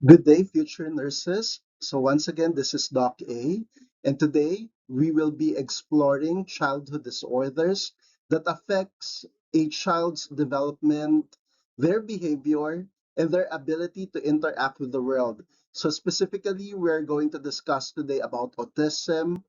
Good day, future nurses. So, once again, this is Doc A, and today we will be exploring childhood disorders that affects a child's development, their behavior, and their ability to interact with the world. So, specifically, we're going to discuss today about autism,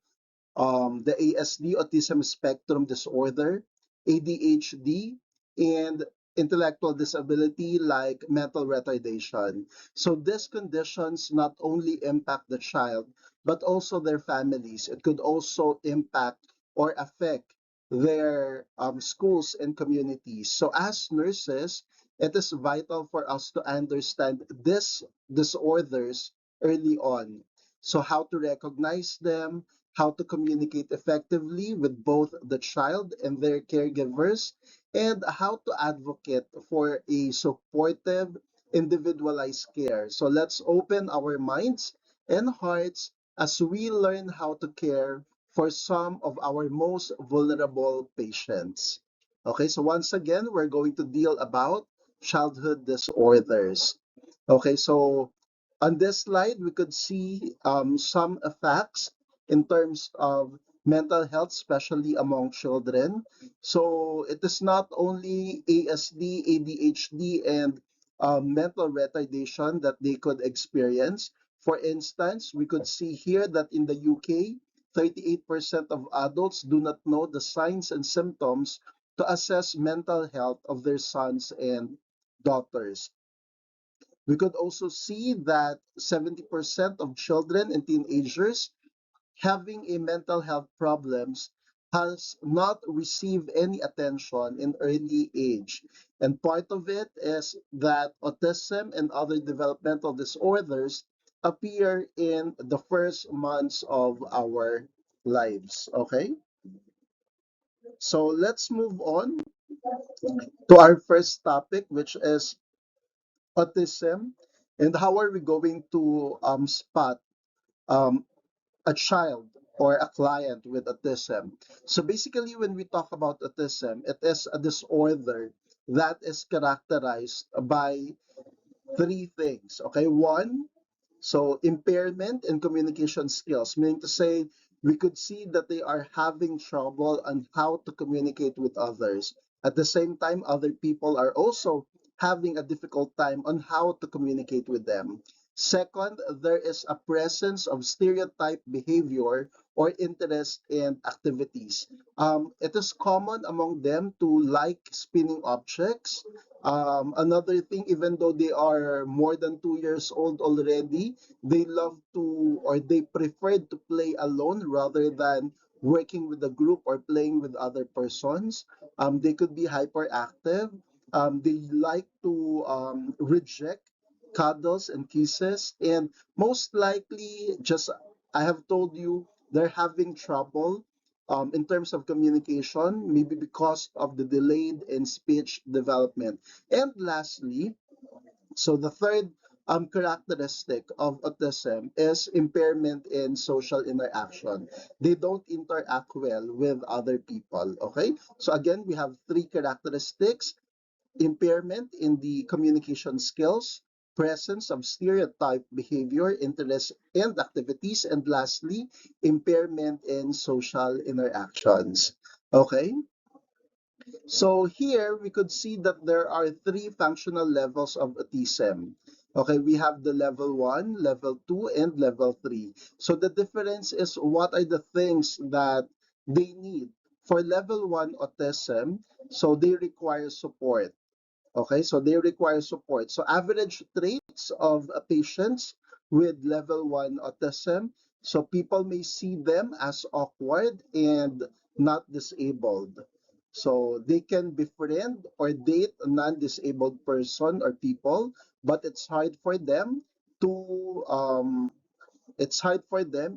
the ASD, autism spectrum disorder, ADHD, and intellectual disability like mental retardation. So these conditions not only impact the child, but also their families. It could also impact or affect their schools and communities. So as nurses, it is vital for us to understand these disorders early on. So how to recognize them, how to communicate effectively with both the child and their caregivers, and how to advocate for a supportive, individualized care. So let's open our minds and hearts as we learn how to care for some of our most vulnerable patients. Okay, so once again, we're going to deal about childhood disorders. Okay, so on this slide, we could see some facts in terms of mental health, especially among children. So it is not only ASD, ADHD, and mental retardation that they could experience. For instance, we could see here that in the UK, 38% of adults do not know the signs and symptoms to assess mental health of their sons and daughters. We could also see that 70% of children and teenagers having a mental health problems has not received any attention in early age. And part of it is that autism and other developmental disorders appear in the first months of our lives. Okay, so let's move on to our first topic, which is autism. And how are we going to spot um, a child or a client with autism? So basically, when we talk about autism, it is a disorder that is characterized by three things. Okay, one, so impairment in communication skills, meaning to say we could see that they are having trouble on how to communicate with others. At the same time, other people are also having a difficult time on how to communicate with them. Second, there is a presence of stereotype behavior or interest in activities. It is common among them to like spinning objects. Another thing, even though they are more than 2 years old already, they love to or they prefer to play alone rather than working with a group or playing with other persons. They could be hyperactive. They like to reject cuddles and kisses, and most likely, just I have told you, they're having trouble in terms of communication, maybe because of the delayed in speech development. And lastly, so the third characteristic of autism is impairment in social interaction. They don't interact well with other people. Okay, so again, we have three characteristics: impairment in the communication skills, presence of stereotype behavior, interests, and activities, and lastly, impairment in social interactions. Okay, so here we could see that there are three functional levels of autism. Okay, we have the level 1, level 2, and level 3. So the difference is what are the things that they need. For level 1 autism, so they require support. Okay, so they require support. So average traits of patients with level 1 autism. So people may see them as awkward and not disabled. So they can befriend or date a non-disabled person or people, but it's hard for them,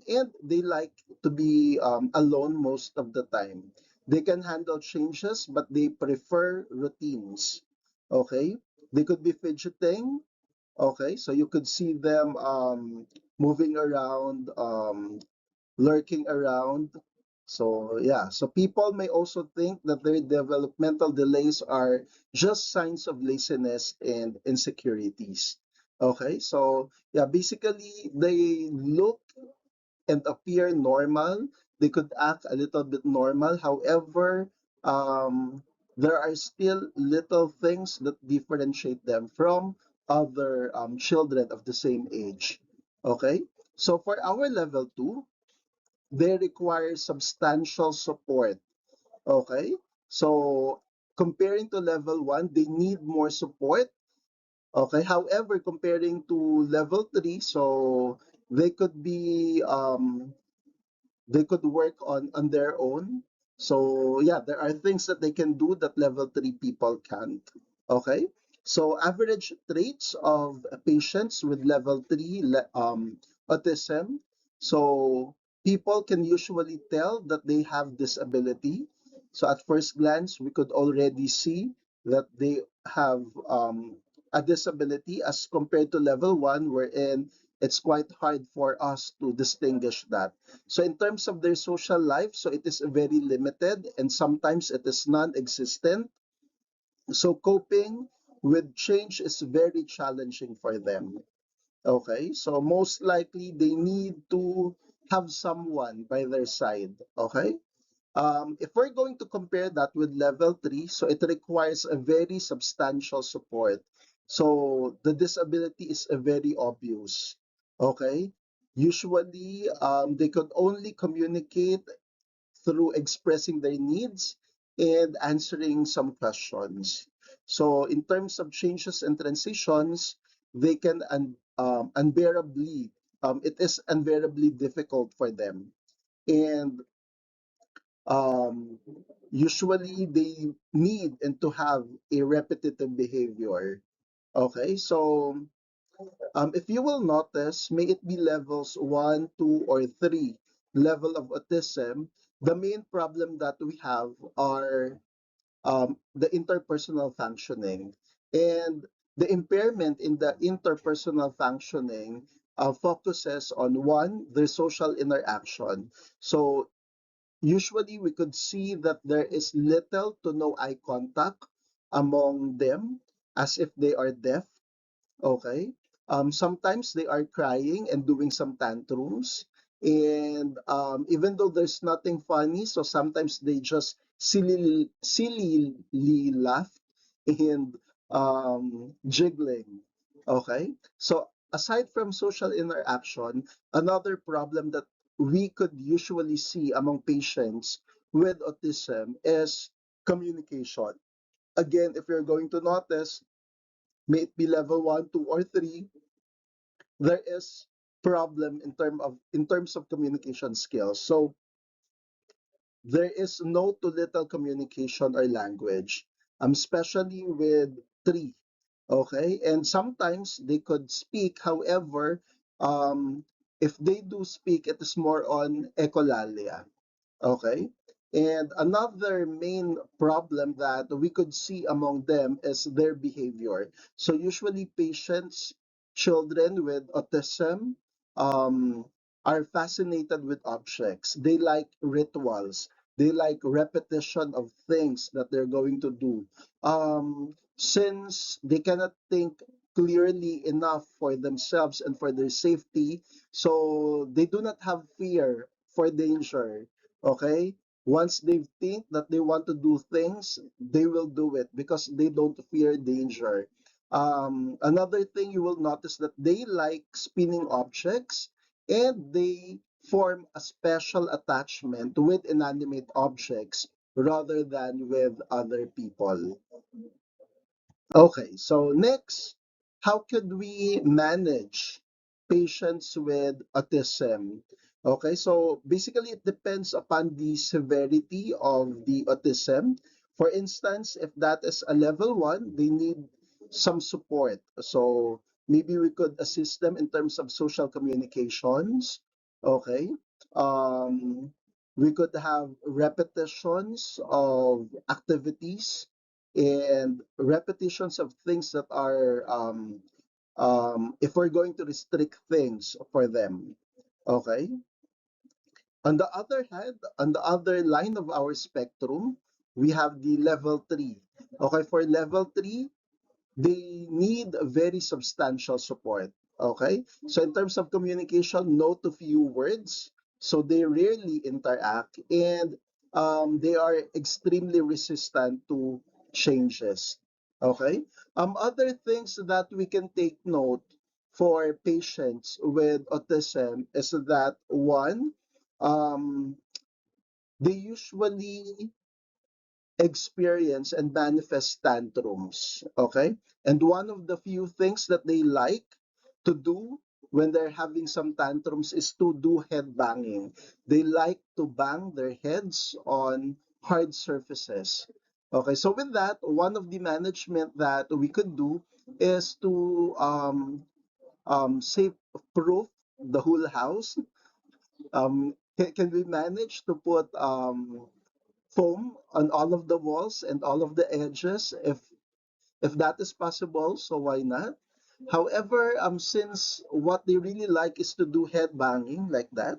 and they like to be alone most of the time. They can handle changes, but they prefer routines. Okay, they could be fidgeting. Okay, so you could see them moving around, lurking around. So yeah, so people may also think that their developmental delays are just signs of laziness and insecurities. Okay, so yeah, basically they look and appear normal. They could act a little bit normal. However, there are still little things that differentiate them from other children of the same age. Okay, so for our level 2, they require substantial support. Okay, so comparing to level 1, they need more support. Okay, however, comparing to level 3, so they could be they could work on their own. So yeah, there are things that they can do that level 3 people can't. Okay, so average traits of patients with level 3 autism. So people can usually tell that they have this ability. So at first glance we could already see that they have a disability as compared to level 1, wherein it's quite hard for us to distinguish that. So in terms of their social life, so it is very limited and sometimes it is non-existent. So coping with change is very challenging for them. Okay, so most likely they need to have someone by their side. Okay, if we're going to compare that with level 3, so it requires a very substantial support. So the disability is a very obvious. Okay, usually they could only communicate through expressing their needs and answering some questions. So in terms of changes and transitions, they can it is unbearably difficult for them. And um, usually they need and to have a repetitive behavior. Okay, so if you will notice, may it be levels 1, 2, or 3 level of autism, the main problem that we have are the interpersonal functioning. And the impairment in the interpersonal functioning focuses on one, their social interaction. So usually we could see that there is little to no eye contact among them as if they are deaf. Okay. Sometimes they are crying and doing some tantrums. And even though there's nothing funny, so sometimes they just sillily laugh and jiggling. Okay. So aside from social interaction, another problem that we could usually see among patients with autism is communication. Again, if you're going to notice, may it be level 1, 2, or 3, there is problem in terms of communication skills. So there is no to little communication or language, especially with 3. Okay, and sometimes they could speak. However, if they do speak, it is more on echolalia. Okay. And another main problem that we could see among them is their behavior. So usually patients, children with autism, um, are fascinated with objects. They like rituals. They like repetition of things that they're going to do. Since they cannot think clearly enough for themselves and for their safety, so they do not have fear for danger. Okay, once they think that they want to do things, they will do it because they don't fear danger. Another thing you will notice that they like spinning objects and they form a special attachment with inanimate objects rather than with other people. Okay, so next, how could we manage patients with autism? Okay, so basically it depends upon the severity of the autism. For instance, if that is a level 1, they need some support. So maybe we could assist them in terms of social communications. Okay. Um, we could have repetitions of activities and repetitions of things that are if we're going to restrict things for them. Okay, on the other hand, on the other line of our spectrum, we have the level 3. Okay, for level 3, they need a very substantial support. Okay? So in terms of communication, no to few words. So they rarely interact, and they are extremely resistant to changes. Okay? Other things that we can take note for patients with autism is that one, um, they usually experience and manifest tantrums. Okay? And one of the few things that they like to do when they're having some tantrums is to do head banging. They like to bang their heads on hard surfaces. Okay, so with that, one of the management that we could do is to safe proof the whole house. Can we manage to put foam on all of the walls and all of the edges if that is possible, so why not? However, since what they really like is to do head banging like that,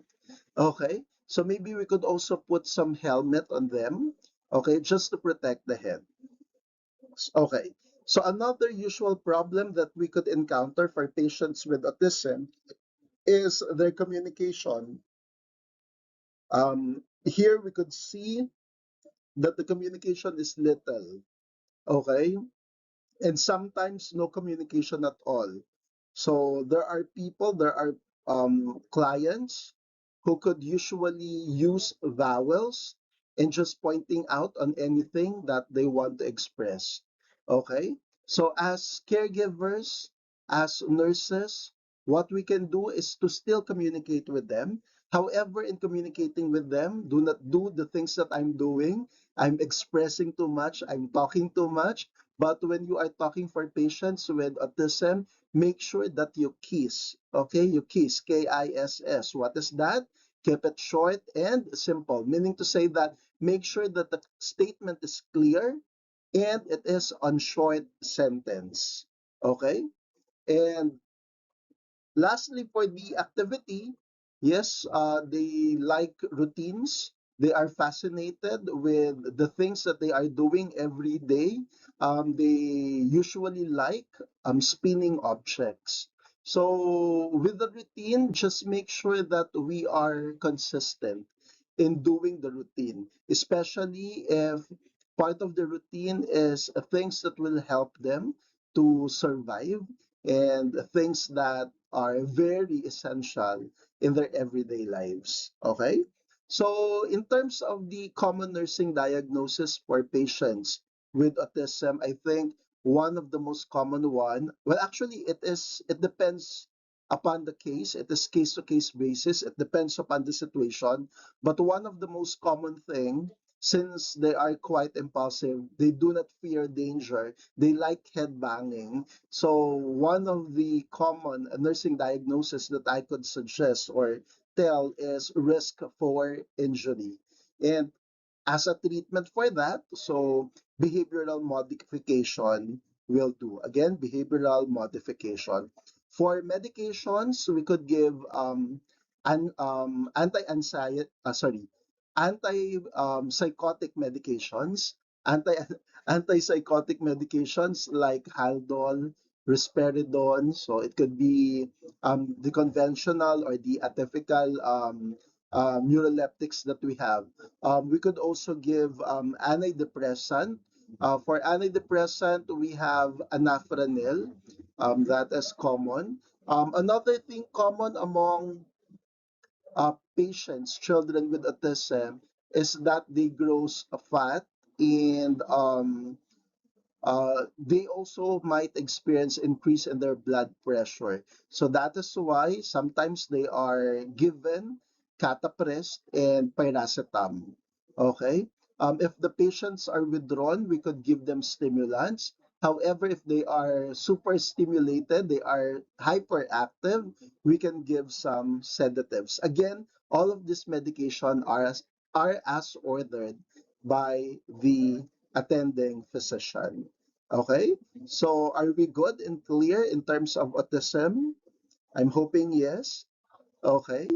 okay, so maybe we could also put some helmet on them, okay, just to protect the head. Okay, so another usual problem that we could encounter for patients with autism is their communication. Here we could see that the communication is little. Okay, and sometimes no communication at all. So there are clients who could usually use vowels and just pointing out on anything that they want to express. Okay? So as caregivers, as nurses, what we can do is to still communicate with them. However, in communicating with them, do not do the things that I'm doing. I'm expressing too much, I'm talking too much. But when you are talking for patients with autism, make sure that you kiss. Okay, you kiss, Kiss. What is that? Keep it short and simple, meaning to say that make sure that the statement is clear and it is on short sentence. Okay, and lastly, for the activity, yes, they like routines. They are fascinated with the things that they are doing every day. They usually like spinning objects. So, with the routine, just make sure that we are consistent in doing the routine, especially if part of the routine is things that will help them to survive and things that are very essential in their everyday lives. Okay? So, in terms of the common nursing diagnosis for patients with autism, I think one of the most common one, well, actually, it depends upon the case. It is case to case basis. It depends upon the situation. But one of the most common thing, since they are quite impulsive, they do not fear danger. They like head banging. So one of the common nursing diagnoses that I could suggest or tell is risk for injury. And as a treatment for that, so behavioral modification will do. Again, behavioral modification. For medications, we could give anti-anxiety, psychotic medications, anti antipsychotic medications like Haldol, risperidone. So it could be the conventional or the atypical neuroleptics that we have. We could also give antidepressant. For antidepressant, we have anafranil. That is common. Another thing common among patients, children with autism, is that they grow fat and they also might experience increase in their blood pressure. So that is why sometimes they are given cataprest and piracetam. Okay? If the patients are withdrawn, we could give them stimulants. However, if they are super stimulated, they are hyperactive, we can give some sedatives. Again, all of this medication are as ordered by the attending physician. Okay, so are we good and clear in terms of autism? I'm hoping yes. Okay,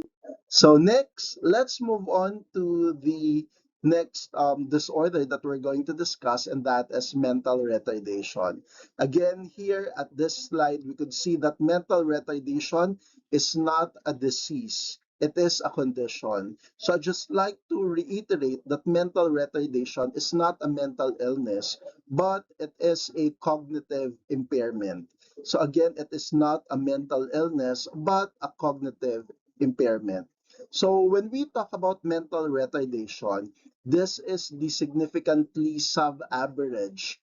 so next, let's move on to the next disorder that we're going to discuss, and that is mental retardation. Again, here at this slide, we could see that mental retardation is not a disease. It is a condition. So I'd just like to reiterate that mental retardation is not a mental illness, but it is a cognitive impairment. So again, it is not a mental illness, but a cognitive impairment. So when we talk about mental retardation, this is the significantly sub-average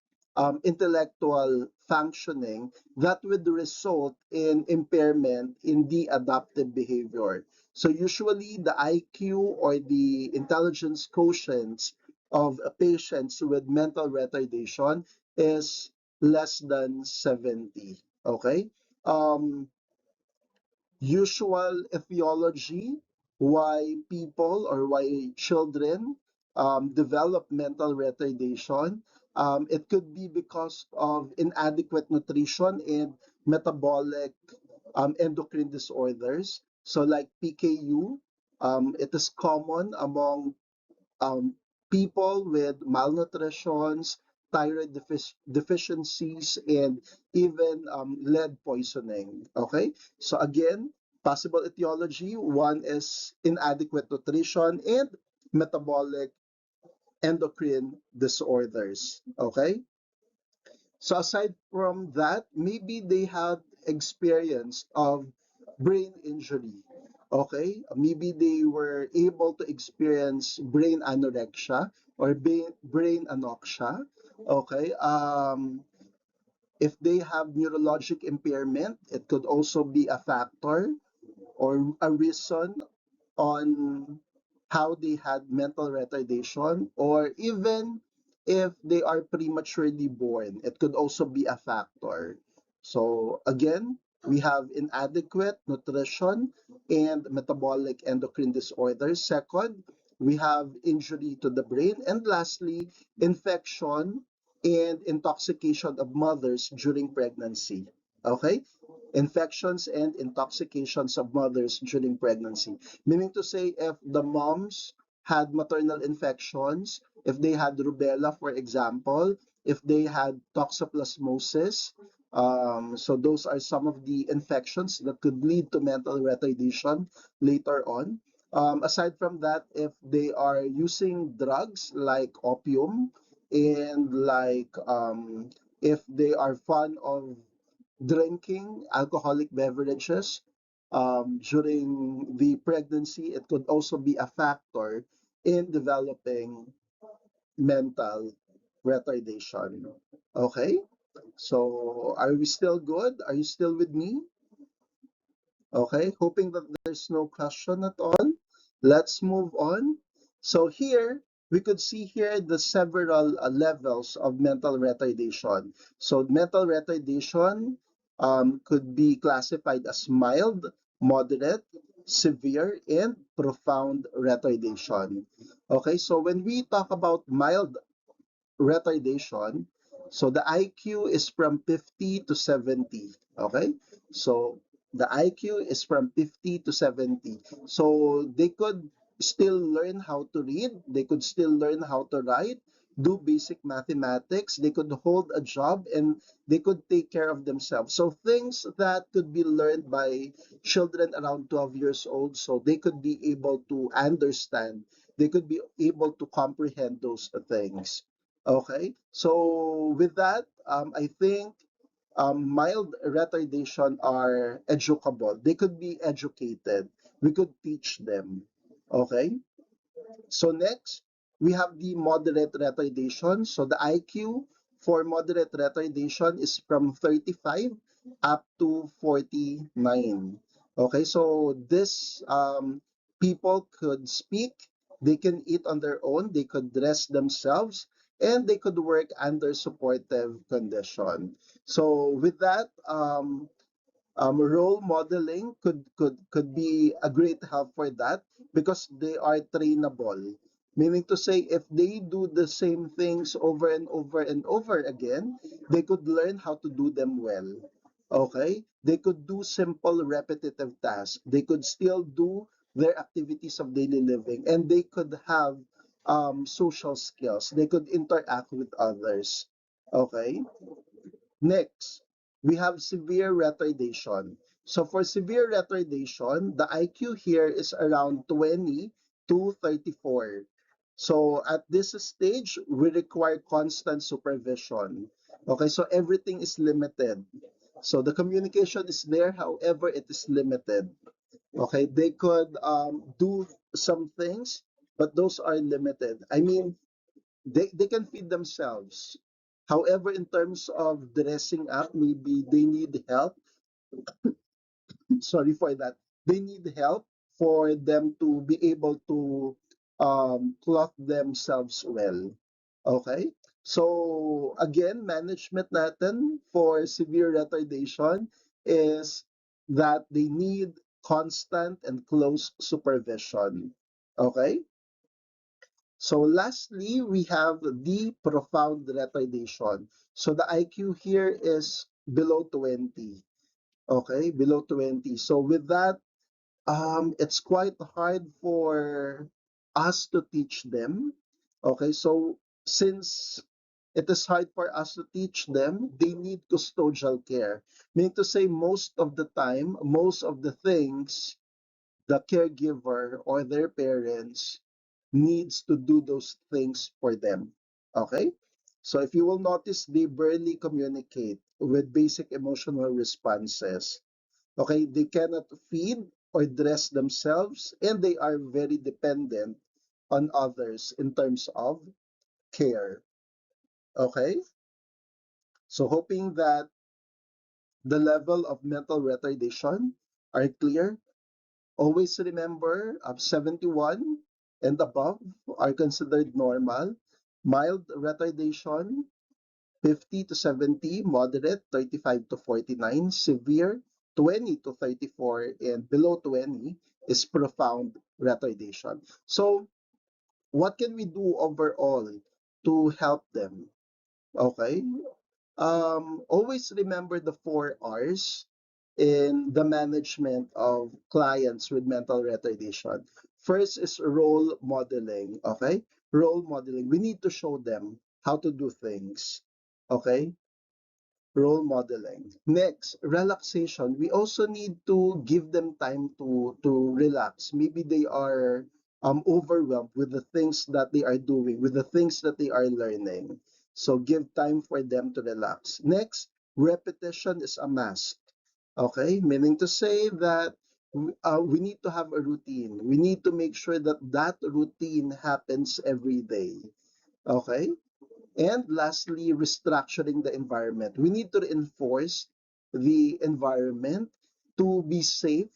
intellectual functioning that would result in impairment in the adaptive behavior. So usually the IQ or the intelligence quotients of patients with mental retardation is less than 70. Okay? Um, Usual etiology why people or why children develop mental retardation. It could be because of inadequate nutrition and metabolic endocrine disorders. So, like PKU, it is common among um, people with malnutritions, deficiencies, and even lead poisoning. Okay, so again, possible etiology: one is inadequate nutrition and metabolic endocrine disorders. Okay, so aside from that, maybe they had experience of brain injury. Okay, maybe they were able to experience brain anorexia or brain anoxia. Okay, if they have neurologic impairment, it could also be a factor or a reason on how they had mental retardation, or even if they are prematurely born, it could also be a factor. So again, we have inadequate nutrition and metabolic endocrine disorders. Second, we have injury to the brain. And lastly, infection and intoxication of mothers during pregnancy. Okay? Infections and intoxications of mothers during pregnancy. Meaning to say, if the moms had maternal infections, if they had rubella, for example, if they had toxoplasmosis, so those are some of the infections that could lead to mental retardation later on. Aside from that, if they are using drugs like opium and like if they are fond of drinking alcoholic beverages during the pregnancy, it could also be a factor in developing mental retardation. Okay, so are we still good? Are you still with me? Okay, hoping that there's no question at all. Let's move on. So here, we could see here the several levels of mental retardation. So mental retardation could be classified as mild, moderate, severe, and profound retardation. Okay, so when we talk about mild retardation, so the IQ is from 50 to 70. Okay, so the IQ is from 50 to 70. So they could still learn how to read, they could still learn how to write, do basic mathematics, they could hold a job, and they could take care of themselves. So things that could be learned by children around 12 years old, so they could be able to understand, they could be able to comprehend those things. Okay, so with that, I think mild retardation are educable. They could be educated. We could teach them. Okay, so next, we have the moderate retardation. So the IQ for moderate retardation is from 35 up to 49. Okay, so this people could speak, they can eat on their own, they could dress themselves, and they could work under supportive condition. So with that, role modeling could be a great help for that because they are trainable. Meaning to say, if they do the same things over and over and over again, they could learn how to do them well. Okay? They could do simple repetitive tasks. They could still do their activities of daily living, and they could have social skills. They could interact with others. Okay. Next, we have severe retardation. So for severe retardation, the IQ here is around 20 to 34. So at this stage, we require constant supervision. Okay, so everything is limited. So the communication is there, however, it is limited. Okay, they could do some things, but those are limited. I mean, they can feed themselves. However, in terms of dressing up, maybe they need help. Sorry for that. They need help for them to be able to clothe themselves well. Okay? So, again, management natin for severe retardation is that they need constant and close supervision. Okay? So lastly, we have the profound retardation. So the IQ here is below 20. Okay, below 20. So with that, it's quite hard for us to teach them. Okay, so since it is hard for us to teach them, they need custodial care. Meaning to say, most of the time, most of the things the caregiver or their parents needs to do those things for them. Okay? So if you will notice, they barely communicate with basic emotional responses. Okay? They cannot feed or dress themselves, and they are very dependent on others in terms of care. Okay? So hoping that the level of mental retardation are clear. Always remember, 71 and above are considered normal. Mild retardation, 50 to 70. Moderate, 35 to 49. Severe, 20 to 34. And below 20 is profound retardation. So, what can we do overall to help them? Okay. Always remember the 4 R's in the management of clients with mental retardation. First is role modeling. Okay. Role modeling. We need to show them how to do things. Okay. Role modeling. Next, relaxation. We also need to give them time to relax. Maybe they are overwhelmed with the things that they are doing, with the things that they are learning. So give time for them to relax. Next, repetition is a must. Okay, meaning to say that we need to have a routine. We need to make sure that that routine happens every day. Okay. And lastly, restructuring the environment. We need to reinforce the environment to be safe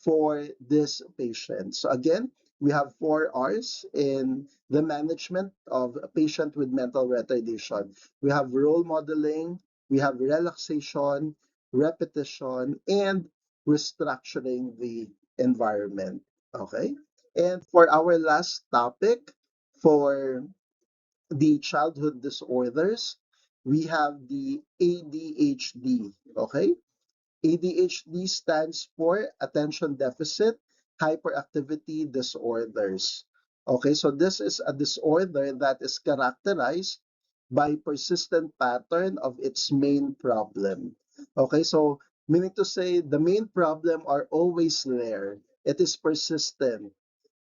for this patient. So again, we have 4 R's in the management of a patient with mental retardation. We have role modeling, we have relaxation, repetition, and restructuring the environment. Okay? And for our last topic, for the childhood disorders, we have the ADHD. Okay? ADHD stands for Attention Deficit Hyperactivity Disorders. Okay, so this is a disorder that is characterized by persistent pattern of its main problem. Okay, so meaning to say the main problem are always there. It is persistent.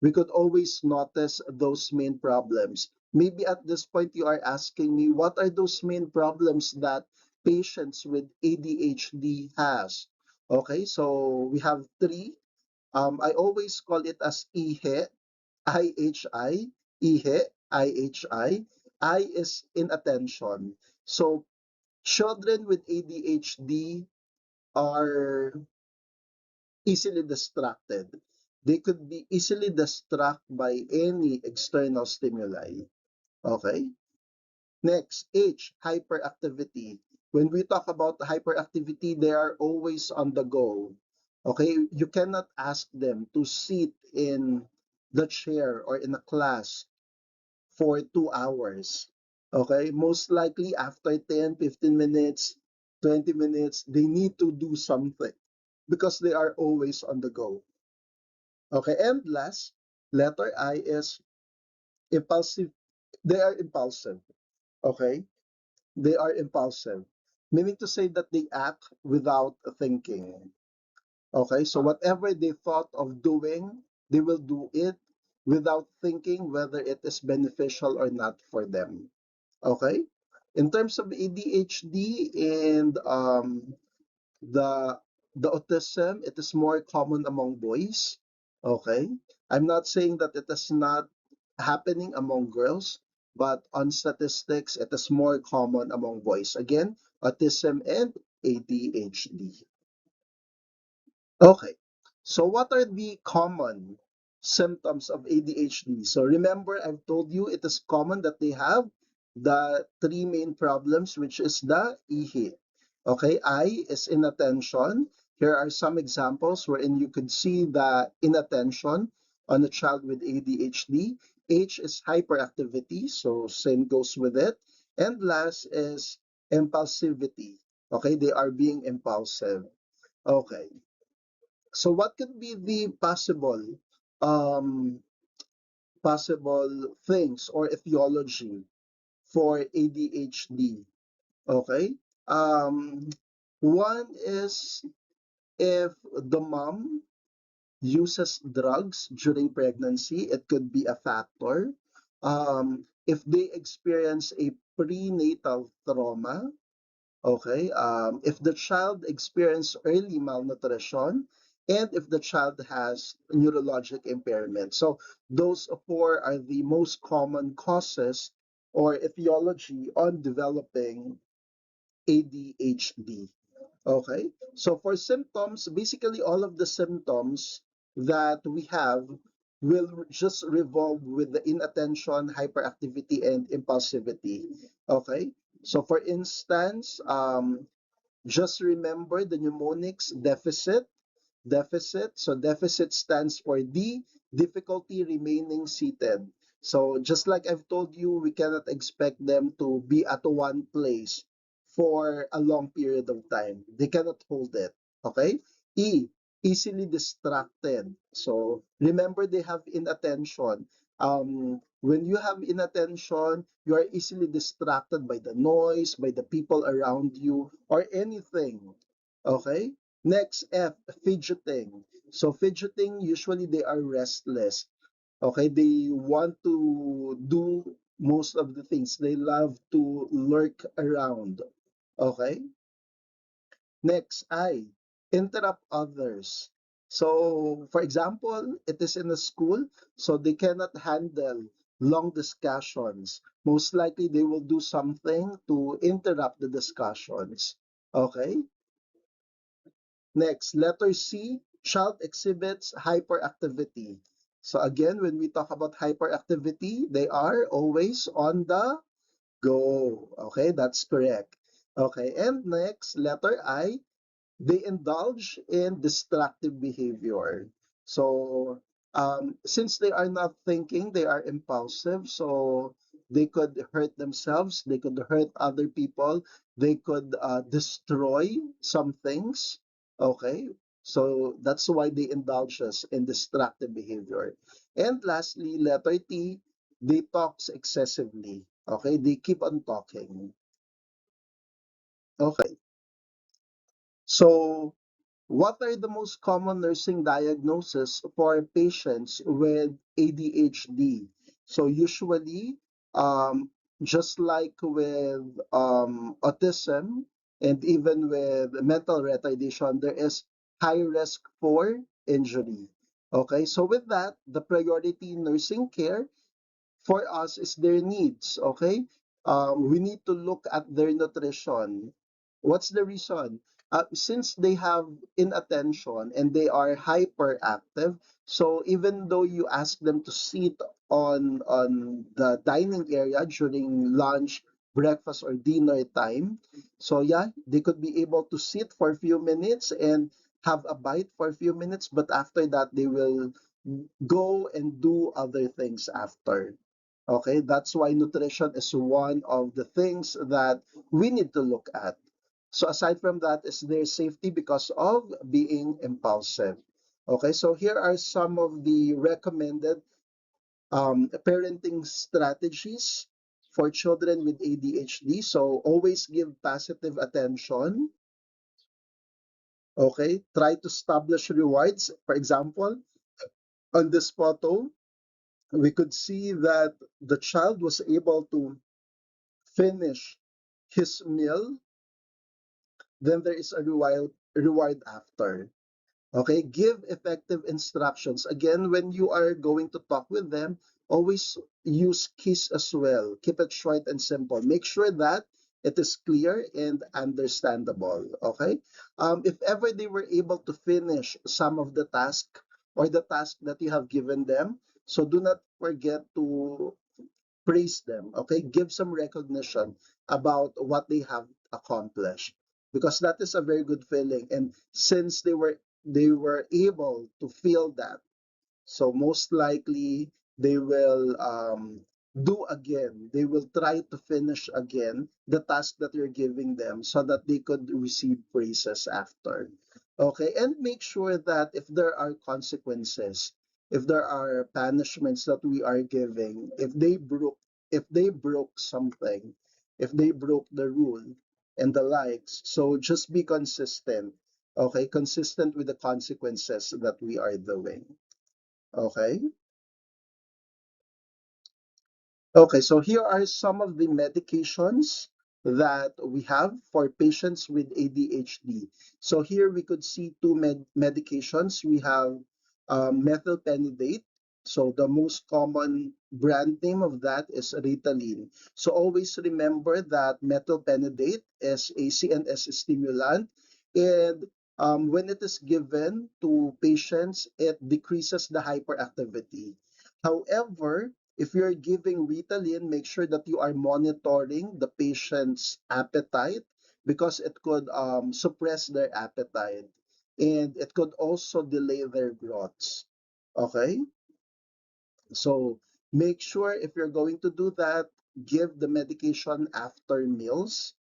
We could always notice those main problems. Maybe at this point you are asking me, what are those main problems that patients with ADHD has? Okay, so we have three. I always call it as IHE, IHI, IHE, IHI. I is inattention. So children with ADHD are easily distracted. They could be easily distracted by any external stimuli. Okay? Next, H, hyperactivity. When we talk about hyperactivity, they are always on the go. Okay? You cannot ask them to sit in the chair or in a class for 2 hours. Okay? Most likely after 10, 15 minutes, 20 minutes, they need to do something because they are always on the go. Okay, and last, letter I is Impulsive, they are impulsive, okay? They are impulsive, meaning to say that they act without thinking. Okay, so whatever they thought of doing, they will do it without thinking whether it is beneficial or not for them. Okay, in terms of ADHD and the the autism, it is more common among boys. Okay, I'm not saying that it is not happening among girls, but on statistics, it is more common among boys. Again, autism and ADHD. Okay. So what are the common symptoms of ADHD? So remember, I've told you it is common that they have the three main problems, which is the IHI. Okay, I is inattention. Here are some examples wherein you could see the inattention on a child with ADHD. H is hyperactivity, so same goes with it. And last is impulsivity. Okay, they are being impulsive. Okay. So what could be the um, possible things or etiology for ADHD? Okay. Um, One is if the mom uses drugs during pregnancy, it could be a factor. If they experience a prenatal trauma, okay, if the child experiences early malnutrition, and if the child has neurologic impairment. So those four are the most common causes or etiology on developing ADHD. Okay, so for symptoms, basically all of the symptoms that we have will just revolve with the inattention, hyperactivity, and impulsivity. Okay, so for instance, just remember the mnemonics deficit. So deficit stands for D, difficulty remaining seated. So just like I've told you, we cannot expect them to be at one place for a long period of time. They cannot hold it. Okay? E, easily distracted. So remember they have inattention. When you have inattention, you are easily distracted by the noise, by the people around you, or anything. Okay? Next, F, fidgeting. So fidgeting, usually they are restless. Okay, they want to do most of the things. They love to lurk around. Okay? Next, I, interrupt others. So, for example, it is in a school, so they cannot handle long discussions. Most likely, they will do something to interrupt the discussions. Okay? Next, letter C, child exhibits hyperactivity. So again, when we talk about hyperactivity, they are always on the go. Okay, that's correct. Okay, and next, letter I, they indulge in destructive behavior. So, since they are not thinking, they are impulsive. So, they could hurt themselves, they could hurt other people, they could destroy some things. Okay, so that's why they indulge us in destructive behavior. And lastly, letter T, they talk excessively. Okay, they keep on talking. Okay, so what are the most common nursing diagnoses for patients with ADHD? So usually, just like with autism and even with mental retardation, there is high risk for injury. Okay, so with that, the priority nursing care for us is their needs, okay? We need to look at their nutrition. What's the reason? Since they have inattention and they are hyperactive, so even though you ask them to sit on the dining area during lunch, breakfast, or dinner time, so yeah, they could be able to sit for a few minutes and have a bite for a few minutes, but after that, they will go and do other things after. Okay, that's why nutrition is one of the things that we need to look at. So aside from that is their safety because of being impulsive. Okay, so here are some of the recommended parenting strategies for children with ADHD. So always give positive attention. Okay, try to establish rewards. For example, on this photo, we could see that the child was able to finish his meal, then there is a reward after. Okay, give effective instructions. Again, when you are going to talk with them, always use KISS as well. Keep it short and simple. Make sure that it is clear and understandable. Okay, if ever they were able to finish some of the task or the task that you have given them, so do not forget to praise them. Okay, give some recognition about what they have accomplished, because that is a very good feeling. And since they were able to feel that, so most likely they will do again. They will try to finish again the task that you're giving them so that they could receive praises after. Okay, and make sure that if there are consequences, if there are punishments that we are giving, if they broke something, if they broke the rule and the likes, so just be consistent. Okay, consistent with the consequences that we are doing. Okay. Okay, so here are some of the medications that we have for patients with ADHD. So here we could see two medications. We have methylphenidate. So the most common brand name of that is Ritalin. So always remember that methylphenidate is a CNS stimulant, and when it is given to patients, it decreases the hyperactivity. However, if you're giving Ritalin, make sure that you are monitoring the patient's appetite, because it could suppress their appetite, and it could also delay their growths. Okay, so make sure if you're going to do that, give the medication after meals.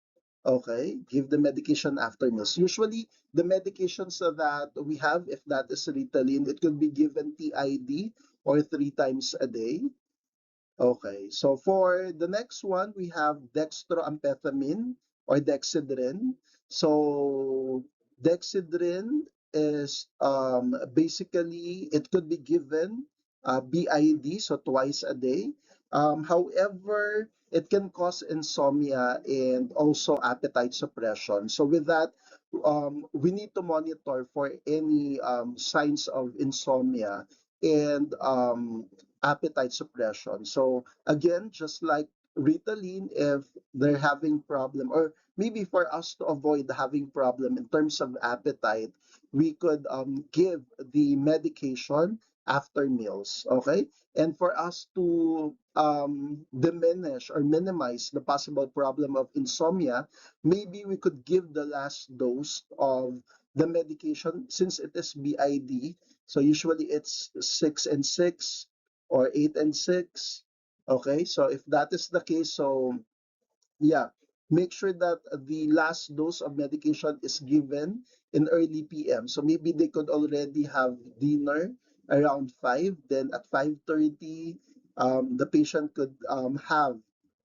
Okay, give the medication after meals. Usually, the medications that we have, if that is Ritalin, it could be given TID or 3 times a day. Okay, so for the next one, we have dextroamphetamine or dexedrine. So dexedrine is basically, it could be given BID, so twice a day. However, it can cause insomnia and also appetite suppression. So with that, we need to monitor for any signs of insomnia and appetite suppression. So again, just like Ritalin, if they're having problem, or maybe for us to avoid having problem in terms of appetite, we could give the medication after meals. Okay, and for us to diminish or minimize the possible problem of insomnia, maybe we could give the last dose of the medication, since it is BID. So usually it's 6 and 6 or 8 and 6. Okay, so if that is the case, so yeah, make sure that the last dose of medication is given in early PM. So maybe they could already have dinner around 5. Then at 5:30, the patient could have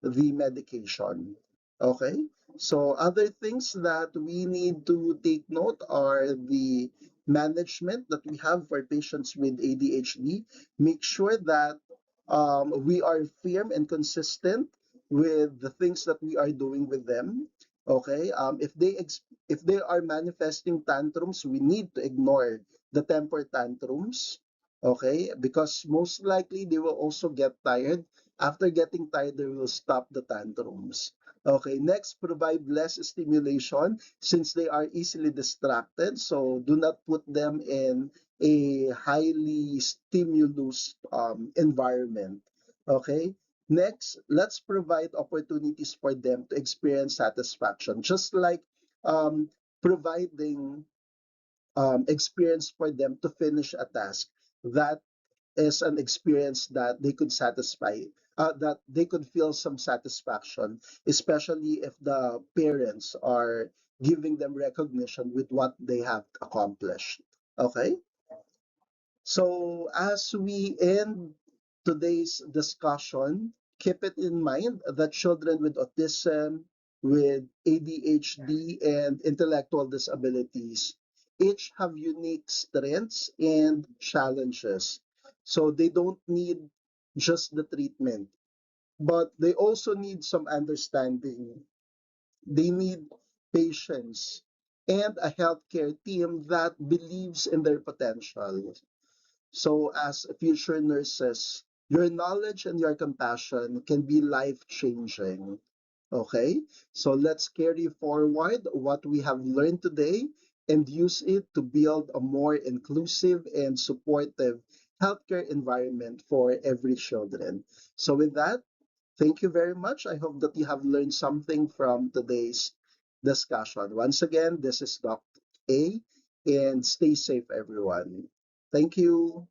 the medication. Okay. So other things that we need to take note are the management that we have for patients with ADHD. Make sure that we are firm and consistent with the things that we are doing with them. Okay, if they are manifesting tantrums, we need to ignore the temper tantrums. Okay, because most likely they will also get tired. After getting tired, they will stop the tantrums. Okay, next, provide less stimulation since they are easily distracted. So do not put them in a highly stimulus environment. Okay, next, let's provide opportunities for them to experience satisfaction, just like providing experience for them to finish a task. That is an experience that they could that they could feel some satisfaction, especially if the parents are giving them recognition with what they have accomplished. Okay, so as we end today's discussion, keep it in mind that children with autism, with ADHD, and intellectual disabilities each have unique strengths and challenges. So they don't need just the treatment, but they also need some understanding. They need patience and a healthcare team that believes in their potential. So, as future nurses, your knowledge and your compassion can be life changing. Okay? So, let's carry forward what we have learned today and use it to build a more inclusive and supportive healthcare environment for every children. So, with that, thank you very much. I hope that you have learned something from today's discussion. Once again, this is Dr. A, and stay safe, everyone. Thank you.